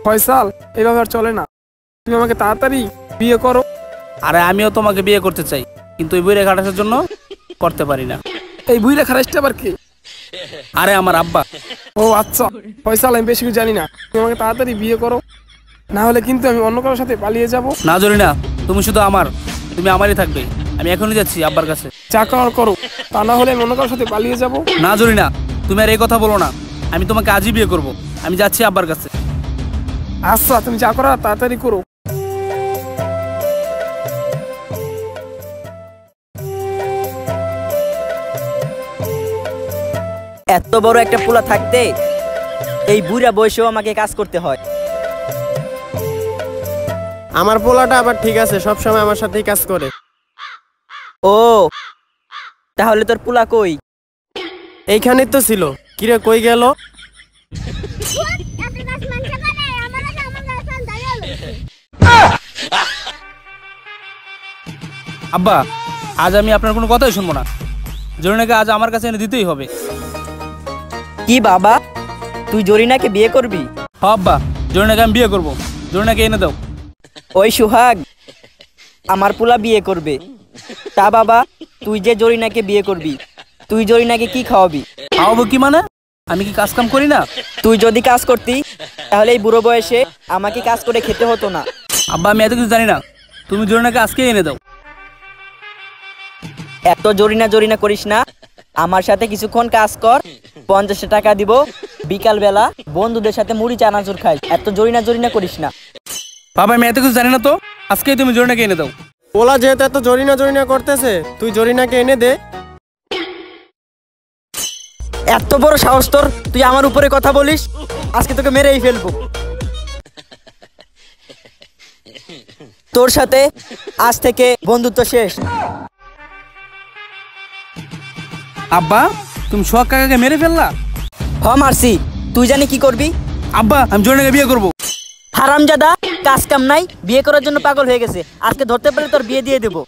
ফয়সাল, এইভাবে আর চলে না। তুমি আমাকে তাড়াতাড়ি বিয়ে করো। আরে আমিও তোমাকে বিয়ে করতে চাই, কিন্তু এই বুইড়া খাটাসের জন্য করতে পারি না। এই বুইড়া খারাসটা আবার কি? আরে আমার আব্বা। ও আচ্ছা ফয়সাল, আমি বেশি কিছু জানি না। তুমি আমাকে তাড়াতাড়ি বিয়ে করো, না হলে কিন্তু আমি অন্য কারোর সাথে পালিয়ে যাব। না জরি না, তুমি শুধু আমার, তুমি আমারই থাকবে। আমি এখনই যাচ্ছি আব্বার কাছে। যা করার করো, তা না হলে আমি অন্য কারোর সাথে পালিয়ে যাব। না জরি না, তুমি আর এই কথা বলো না। আমি তোমাকে আজই বিয়ে করব। আমি যাচ্ছি আব্বার কাছে। আচ্ছা, তুমি যা করার তাড়াতাড়ি করো। এত বড় একটা পোলা থাকতে এই বুড়া বয়সেও আমাকে কাজ করতে হয়। আমার পোলাটা আবার ঠিক আছে, সবসময় আমার সাথেই কাজ করে। ও তাহলে তোর পোলা কই? এইখানেই তো ছিল। কিরে, কই গেল? আব্বা, আজ আমি আপনার কোনো কথাই শুনবো না। জরিনাকে আজ আমার কাছে এনে দিতেই হবে। কি বাবা, তুই জরিনাকে বিয়ে করবি? হ আব্বা, জরিনাকে আমি বিয়ে করবো। জরিনাকে এনে দাও। ওই সুহাগ আমার পোলা বিয়ে করবে। তা বাবা, তুই যে জরিনাকে বিয়ে করবি, তুই জরিনাকে কি খাওয়াবি? খাওয়াবো কি মানে? আমি কি কাজ কাম করি না? তুই যদি কাজ করতি তাহলে এই বুড়ো বয়সে আমাকে কাজ করে খেতে হতো না। আব্বা, আমি এত কিছু জানি না। তুমি জরিনাকে আজকে এনে দাও। এত জরিনা জরিনা করিস না, আমার সাথে কিছুক্ষণ কাজ কর, 50 টাকা দিব। বিকাল বেলা বন্ধুদের সাথে মুড়ি চানাচুর খাই। এত জরিনা জরিনা করিস না। বাবা, আমি এত কিছু জানি না তো। আজকেই তুমি জরিনাকে এনে দাও। পোলা যেহেতু এত জরিনা জরিনা করতেছে, তুই জরিনাকে এনে দে। এত বড় সাহস তোর, তুই আমার উপরে কথা বলিস? আজকে তোকে মেরেই ফেলবো। তোর সাথে আজ থেকে বন্ধুত্ব শেষ। আব্বা, তুমি সোহাগ কাকাকে মেরে ফেললা? হ মারছি, তুই জানি কি করবি? আব্বা, আমি জরিনাকে বিয়ে করবো। হারামজাদা, কাজ কাম নাই, বিয়ে করার জন্য পাগল হয়ে গেছে। আজকে ধরতে পারলে তোর বিয়ে দিয়ে দেবো।